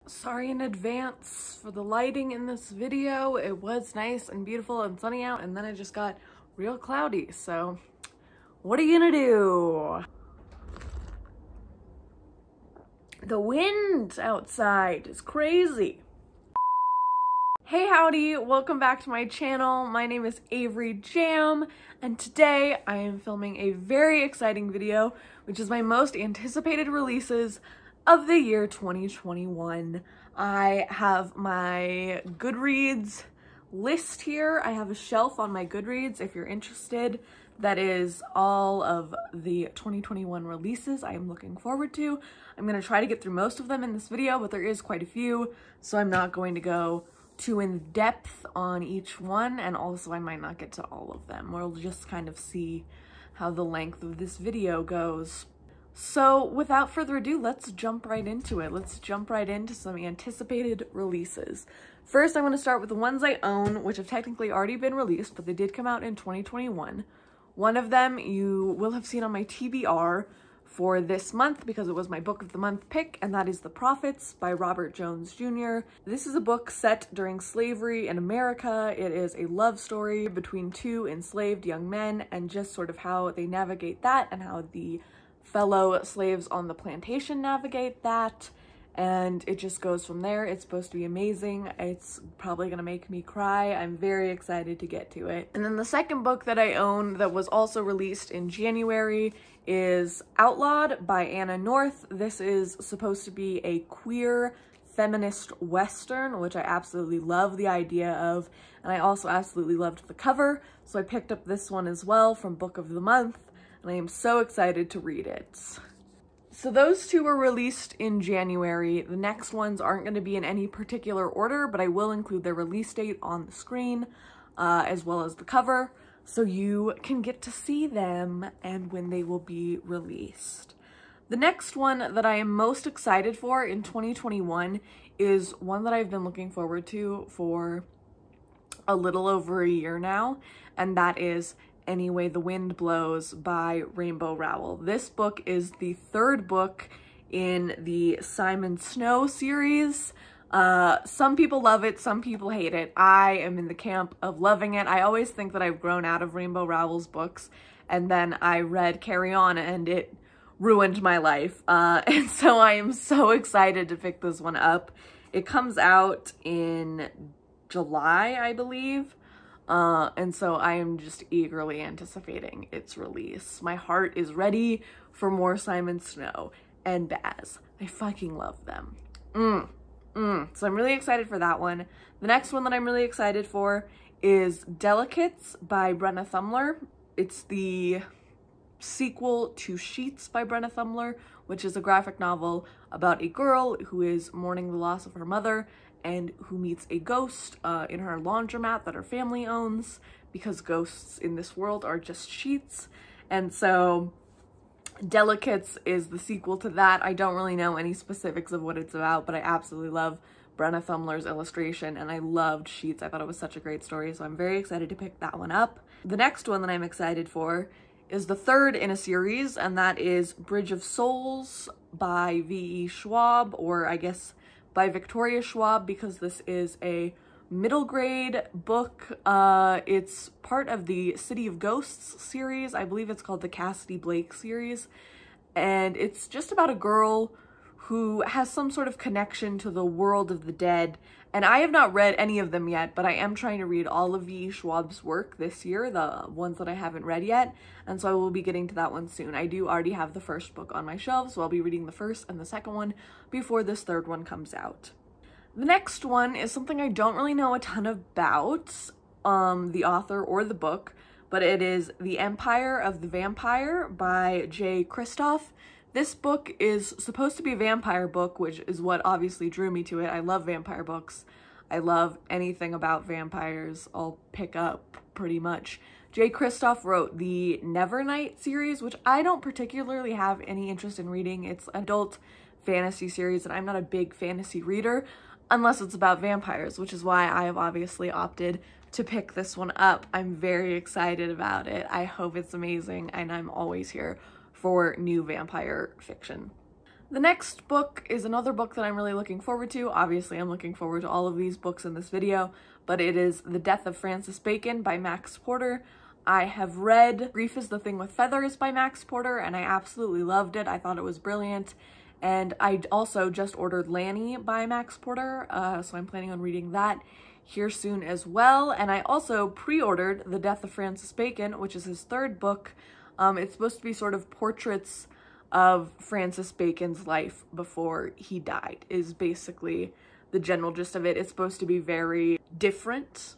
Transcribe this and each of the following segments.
Sorry in advance for the lighting in this video. It was nice and beautiful and sunny out, and then it just got real cloudy, so what are you gonna do? The wind outside is crazy. Hey howdy, welcome back to my channel. My name is Avery Jam, and today I am filming a very exciting video, which is my most anticipated releases of the year 2021. I have my Goodreads list here. I have a shelf on my Goodreads if you're interested. That is all of the 2021 releases I am looking forward to. I'm gonna try to get through most of them in this video, but there is quite a few, so I'm not going to go too in depth on each one, and also I might not get to all of them. We'll just kind of see how the length of this video goes. So without further ado, let's jump right into it. Let's jump right into some anticipated releases. First, I'm going to start with the ones I own, which have technically already been released, but they did come out in 2021. One of them you will have seen on my TBR for this month because it was my book of the month pick, and that is The Prophets by Robert Jones Jr. This is a book set during slavery in America. It is a love story between two enslaved young men and just sort of how they navigate that and how the fellow slaves on the plantation navigate that, and it just goes from there. It's supposed to be amazing. It's probably gonna make me cry. I'm very excited to get to it. And then the second book that I own that was also released in January is Outlawed by Anna North. This is supposed to be a queer feminist Western, which I absolutely love the idea of, and I also absolutely loved the cover, so I picked up this one as well from Book of the Month, and I am so excited to read it. So those two were released in January. The next ones aren't going to be in any particular order, but I will include their release date on the screen, as well as the cover, so you can get to see them and when they will be released. The next one that I am most excited for in 2021 is one that I've been looking forward to for a little over a year now, and that is Anyway the Wind Blows by Rainbow Rowell. This book is the third book in the Simon Snow series. Some people love it, some people hate it. I am in the camp of loving it. I always think that I've grown out of Rainbow Rowell's books, and then I read Carry On and it ruined my life. And so I am so excited to pick this one up. It comes out in July, I believe. And so I am just eagerly anticipating its release. My heart is ready for more Simon Snow and Baz. I fucking love them. So I'm really excited for that one. The next one that I'm really excited for is Delicates by Brenna Thumler. It's the sequel to Sheets by Brenna Thumler, which is a graphic novel about a girl who is mourning the loss of her mother and who meets a ghost in her laundromat that her family owns, because ghosts in this world are just sheets. And so Delicates is the sequel to that. I don't really know any specifics of what it's about, but I absolutely love Brenna Thumler's illustration, and I loved Sheets. I thought it was such a great story, so I'm very excited to pick that one up. The next one that I'm excited for is the third in a series, and that is Bridge of Souls by V.E. Schwab, or I guess by Victoria Schwab, because this is a middle grade book. It's part of the City of Ghosts series. I believe it's called the Cassidy Blake series, and it's just about a girl who has some sort of connection to the world of the dead. And I have not read any of them yet, but I am trying to read all of V.E. Schwab's work this year, the ones that I haven't read yet, and so I will be getting to that one soon. I do already have the first book on my shelves, so I'll be reading the first and the second one before this third one comes out. The next one is something I don't really know a ton about, the author or the book, but it is The Empire of the Vampire by Jay Kristoff. This book is supposed to be a vampire book, which is what obviously drew me to it. I love vampire books. I love anything about vampires. I'll pick up pretty much. Jay Kristoff wrote the Nevernight series, which I don't particularly have any interest in reading. It's an adult fantasy series, and I'm not a big fantasy reader unless it's about vampires, which is why I have obviously opted to pick this one up. I'm very excited about it. I hope it's amazing, and I'm always here for new vampire fiction. The next book is another book that I'm really looking forward to. Obviously, I'm looking forward to all of these books in this video, but it is The Death of Francis Bacon by Max Porter. I have read Grief is the Thing with Feathers by Max Porter, and I absolutely loved it. I thought it was brilliant. And I also just ordered Lanny by Max Porter, so I'm planning on reading that here soon as well. And I also pre-ordered The Death of Francis Bacon, which is his third book. It's supposed to be sort of portraits of Francis Bacon's life before he died, is basically the general gist of it. It's supposed to be very different,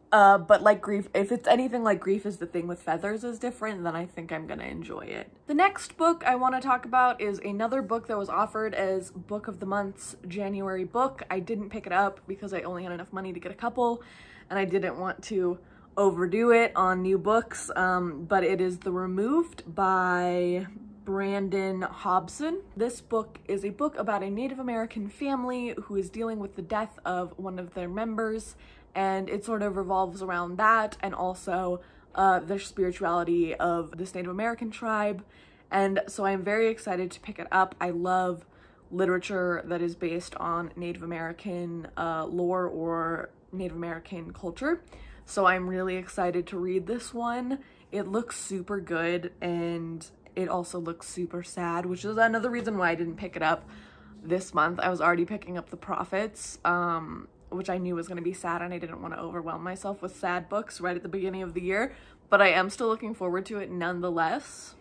but like Grief, if it's anything like Grief is the Thing with Feathers is different, then I think I'm gonna enjoy it. The next book I want to talk about is another book that was offered as Book of the Month's January book. I didn't pick it up because I only had enough money to get a couple, and I didn't want to overdo it on new books, but it is The Removed by Brandon Hobson. This book is a book about a Native American family who is dealing with the death of one of their members, and it sort of revolves around that and also the spirituality of this Native American tribe. And so I'm very excited to pick it up. I love literature that is based on Native American lore or Native American culture, so I'm really excited to read this one. It looks super good, and it also looks super sad, which is another reason why I didn't pick it up this month. I was already picking up The Prophets, which I knew was going to be sad, and I didn't want to overwhelm myself with sad books right at the beginning of the year, but I am still looking forward to it nonetheless.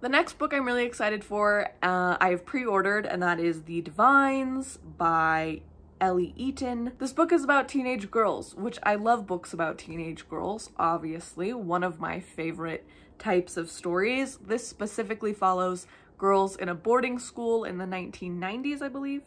The next book I'm really excited for, I have pre-ordered, and that is The Divines by Ellie Eaton. This book is about teenage girls, which I love books about teenage girls, obviously, one of my favorite types of stories. This specifically follows girls in a boarding school in the 1990s, I believe.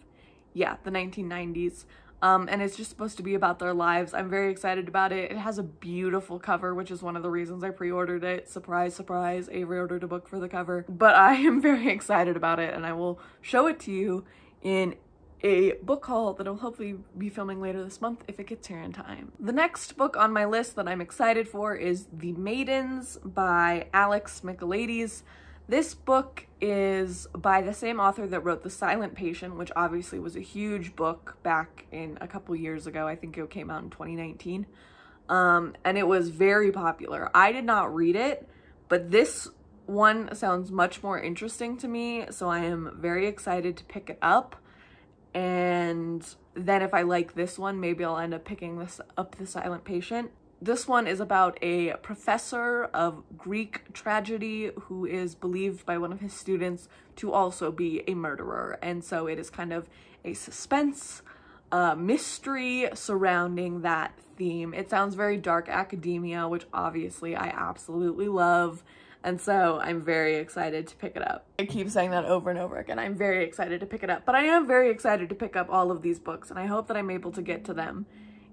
Yeah, the 1990s. And it's just supposed to be about their lives. I'm very excited about it. It has a beautiful cover, which is one of the reasons I pre-ordered it. Surprise, surprise, Avery ordered a book for the cover. But I am very excited about it, and I will show it to you in a book haul that I'll hopefully be filming later this month if it gets here in time. The next book on my list that I'm excited for is The Maidens by Alex Michaelides. This book is by the same author that wrote The Silent Patient, which obviously was a huge book back in a couple years ago. I think it came out in 2019. And it was very popular. I did not read it, but this one sounds much more interesting to me, so I am very excited to pick it up. And then if I like this one, maybe I'll end up picking this up, The Silent Patient. This one is about a professor of Greek tragedy who is believed by one of his students to also be a murderer. And so it is kind of a suspense, mystery surrounding that theme. It sounds very dark academia, which obviously I absolutely love. And so I'm very excited to pick it up. I keep saying that over and over again. I'm very excited to pick it up, but I am very excited to pick up all of these books, and I hope that I'm able to get to them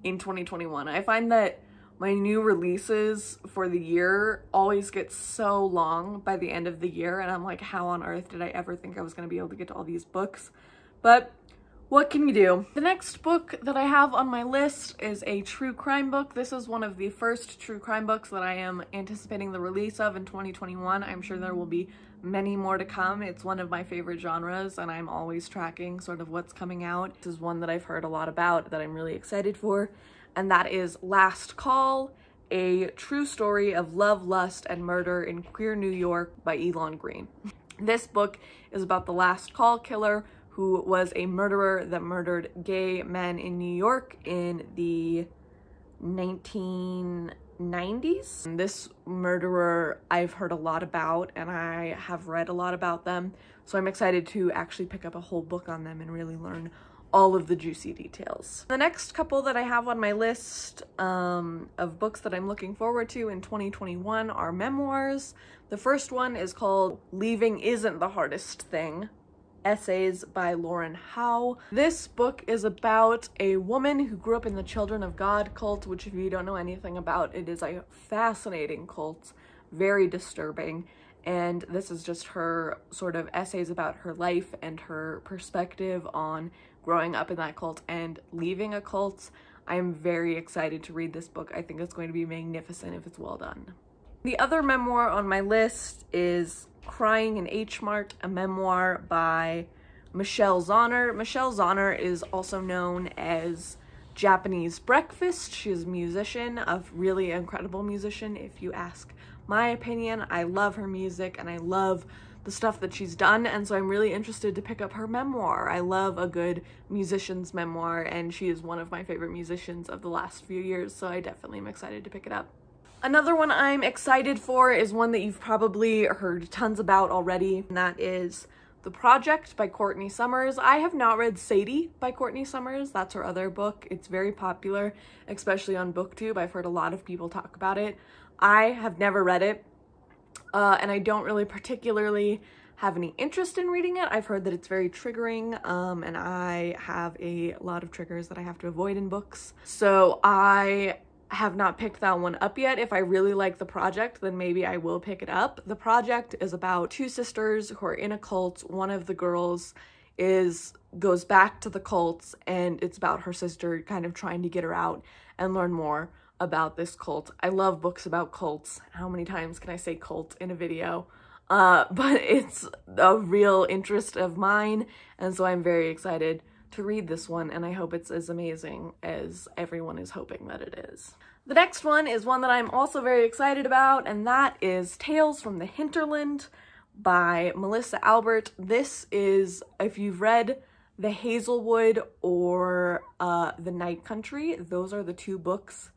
in 2021. I find that my new releases for the year always get so long by the end of the year, and I'm like, how on earth did I ever think I was going to be able to get to all these books? But what can you do? The next book that I have on my list is a true crime book. This is one of the first true crime books that I am anticipating the release of in 2021. I'm sure there will be many more to come. It's one of my favorite genres, and I'm always tracking sort of what's coming out. This is one that I've heard a lot about that I'm really excited for, and that is Last Call, a true story of love, lust, and murder in queer New York by Elon Green. This book is about the Last Call killer, who was a murderer that murdered gay men in New York in the 1990s. This murderer I've heard a lot about, and I have read a lot about them, so I'm excited to actually pick up a whole book on them and really learn all of the juicy details. The next couple that I have on my list of books that I'm looking forward to in 2021 are memoirs. The first one is called Leaving Isn't the Hardest Thing, Essays by Lauren Howe. This book is about a woman who grew up in the Children of God cult, which if you don't know anything about, it is a fascinating cult, very disturbing. And this is just her sort of essays about her life and her perspective on growing up in that cult and leaving a cult. I am very excited to read this book. I think it's going to be magnificent if it's well done. The other memoir on my list is Crying in H Mart, a memoir by Michelle Zauner. Michelle Zauner is also known as Japanese Breakfast. She is a musician, a really incredible musician, if you ask my opinion. I love her music and I love the stuff that she's done, and so I'm really interested to pick up her memoir. I love a good musician's memoir, and she is one of my favorite musicians of the last few years, so I definitely am excited to pick it up. Another one I'm excited for is one that you've probably heard tons about already, and that is The Project by Courtney Summers. I have not read Sadie by Courtney Summers. That's her other book. It's very popular, especially on BookTube. I've heard a lot of people talk about it. I have never read it. And I don't really particularly have any interest in reading it. I've heard that it's very triggering, and I have a lot of triggers that I have to avoid in books. So I have not picked that one up yet. If I really like The Project, then maybe I will pick it up. The Project is about two sisters who are in a cult. One of the girls goes back to the cults, and it's about her sister kind of trying to get her out and learn more about this cult. I love books about cults. How many times can I say cult in a video? But it's a real interest of mine, and so I'm very excited to read this one, and I hope it's as amazing as everyone is hoping that it is. The next one is one that I'm also very excited about, and that is Tales from the Hinterland by Melissa Albert. This is, if you've read The Hazelwood or The Night Country, those are the two books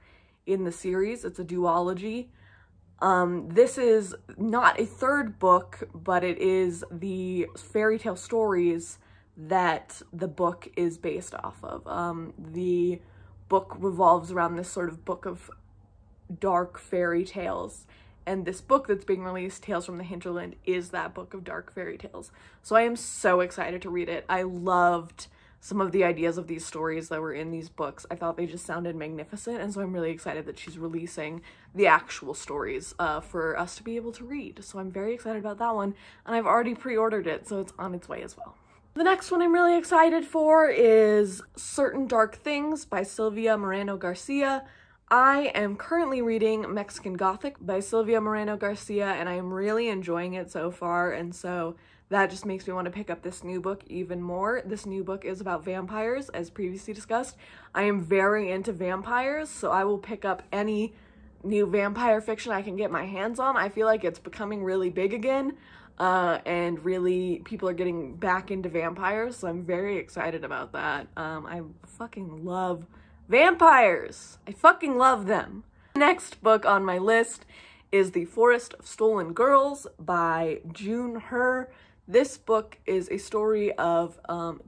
in the series. It's a duology. This is not a third book, but it is the fairy tale stories that the book is based off of. The book revolves around this sort of book of dark fairy tales, and this book that's being released, Tales from the Hinterland, is that book of dark fairy tales. So I am so excited to read it. I loved some of the ideas of these stories that were in these books. I thought they just sounded magnificent, and so I'm really excited that she's releasing the actual stories for us to be able to read. So I'm very excited about that one, and I've already pre-ordered it, so it's on its way as well. The next one I'm really excited for is Certain Dark Things by Silvia Moreno Garcia. I am currently reading Mexican Gothic by Silvia Moreno Garcia, and I am really enjoying it so far, and so that just makes me want to pick up this new book even more. This new book is about vampires, as previously discussed. I am very into vampires, so I will pick up any new vampire fiction I can get my hands on. I feel like it's becoming really big again, and really people are getting back into vampires, so I'm very excited about that. I fucking love vampires. I fucking love them. The next book on my list is The Forest of Stolen Girls by June Her. This book is a story of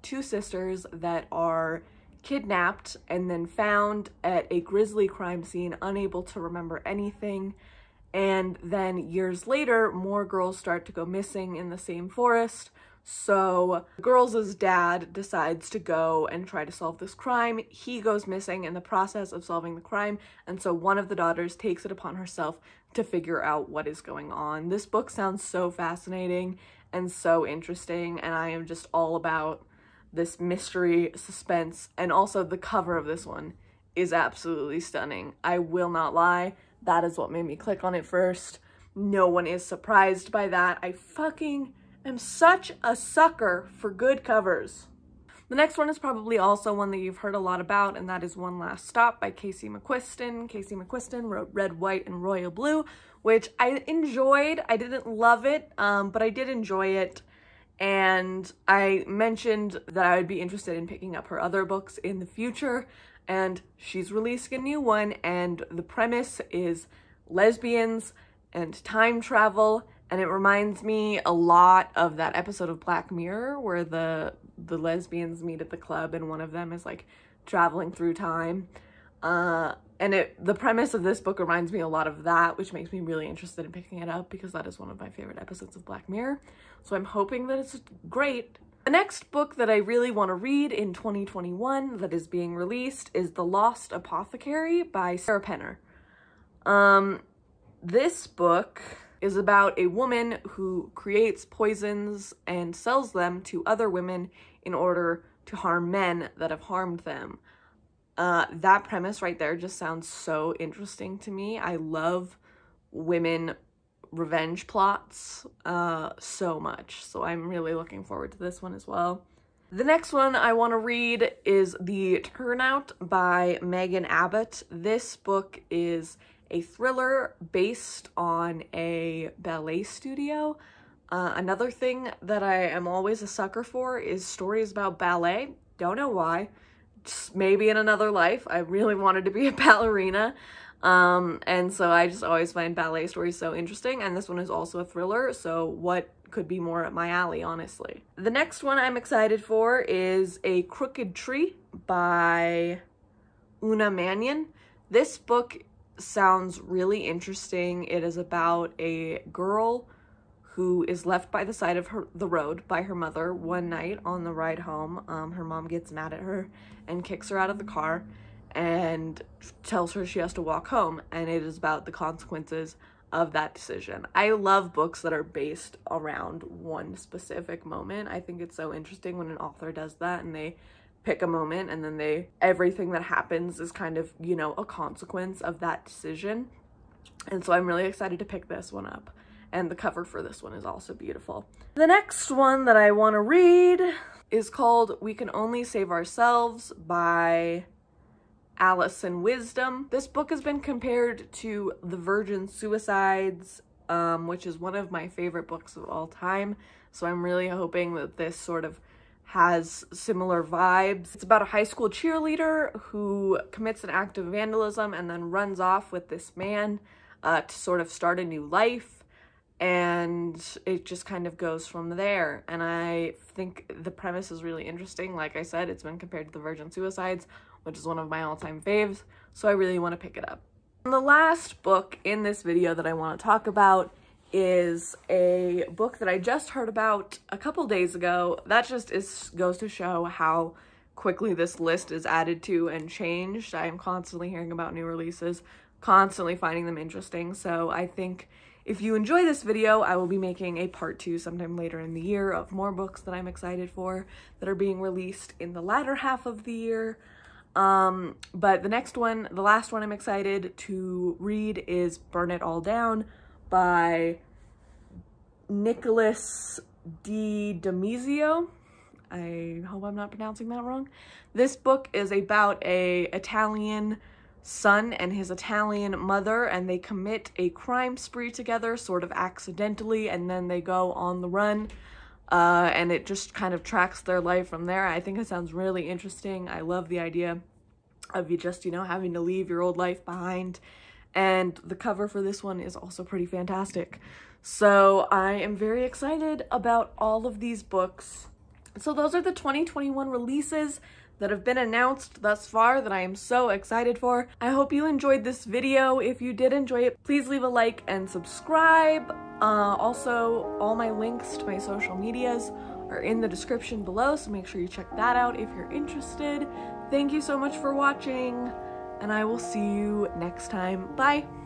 two sisters that are kidnapped and then found at a grisly crime scene, unable to remember anything. And then years later, more girls start to go missing in the same forest. So the girls' dad decides to go and try to solve this crime. He goes missing in the process of solving the crime, and so one of the daughters takes it upon herself to figure out what is going on. This book sounds so fascinating and so interesting, and I am just all about this mystery, suspense, and also the cover of this one is absolutely stunning. I will not lie, that is what made me click on it first. No one is surprised by that. I fucking am such a sucker for good covers. The next one is probably also one that you've heard a lot about, and that is One Last Stop by Casey McQuiston. Casey McQuiston wrote Red, White, and Royal Blue, which I enjoyed. I didn't love it, but I did enjoy it. And I mentioned that I would be interested in picking up her other books in the future, and she's releasing a new one, and the premise is lesbians and time travel, and it reminds me a lot of that episode of Black Mirror where the lesbians meet at the club and one of them is like traveling through time. And the premise of this book reminds me a lot of that, which makes me really interested in picking it up because that is one of my favorite episodes of Black Mirror. So I'm hoping that it's great. The next book that I really want to read in 2021 that is being released is The Lost Apothecary by Sarah Penner. This book is about a woman who creates poisons and sells them to other women in order to harm men that have harmed them. That premise right there just sounds so interesting to me. I love women revenge plots so much, so I'm really looking forward to this one as well. The next one I want to read is The Turnout by Megan Abbott. This book is a thriller based on a ballet studio. Another thing that I am always a sucker for is stories about ballet. Don't know why. Just maybe in another life I really wanted to be a ballerina. And so I just always find ballet stories so interesting, and this one is also a thriller, so what could be more up my alley, honestly. The next one I'm excited for is A Crooked Tree by Una Mannion. This book sounds really interesting. It is about a girl who is left by the side of the road by her mother one night on the ride home. Her mom gets mad at her and kicks her out of the car and tells her she has to walk home, and it is about the consequences of that decision. I love books that are based around one specific moment. I think it's so interesting when an author does that and they pick a moment and then everything that happens is kind of, you know, a consequence of that decision. And so I'm really excited to pick this one up. And the cover for this one is also beautiful. The next one that I want to read is called We Can Only Save Ourselves by Allison Wisdom. This book has been compared to The Virgin Suicides, which is one of my favorite books of all time. So I'm really hoping that this sort of has similar vibes. It's about a high school cheerleader who commits an act of vandalism and then runs off with this man to sort of start a new life. And it just kind of goes from there. And I think the premise is really interesting. Like I said, it's been compared to The Virgin Suicides, which is one of my all-time faves, so I really want to pick it up. And the last book in this video that I want to talk about is a book that I just heard about a couple days ago. That just goes to show how quickly this list is added to and changed. I am constantly hearing about new releases, constantly finding them interesting, so I think if you enjoy this video, I will be making a part 2 sometime later in the year of more books that I'm excited for that are being released in the latter half of the year. But the last one I'm excited to read is Burn It All Down by Nicholas Di Domizio. I hope I'm not pronouncing that wrong. This book is about an Italian son and his Italian mother, and they commit a crime spree together sort of accidentally, and then they go on the run, and it just kind of tracks their life from there. I think it sounds really interesting. I love the idea of you just, you know, having to leave your old life behind, and the cover for this one is also pretty fantastic. So I am very excited about all of these books. So those are the 2021 releases that have been announced thus far that I am so excited for. I hope you enjoyed this video. If you did enjoy it, please leave a like and subscribe. Also, all my links to my social medias are in the description below, so make sure you check that out if you're interested. Thank you so much for watching, and I will see you next time. Bye!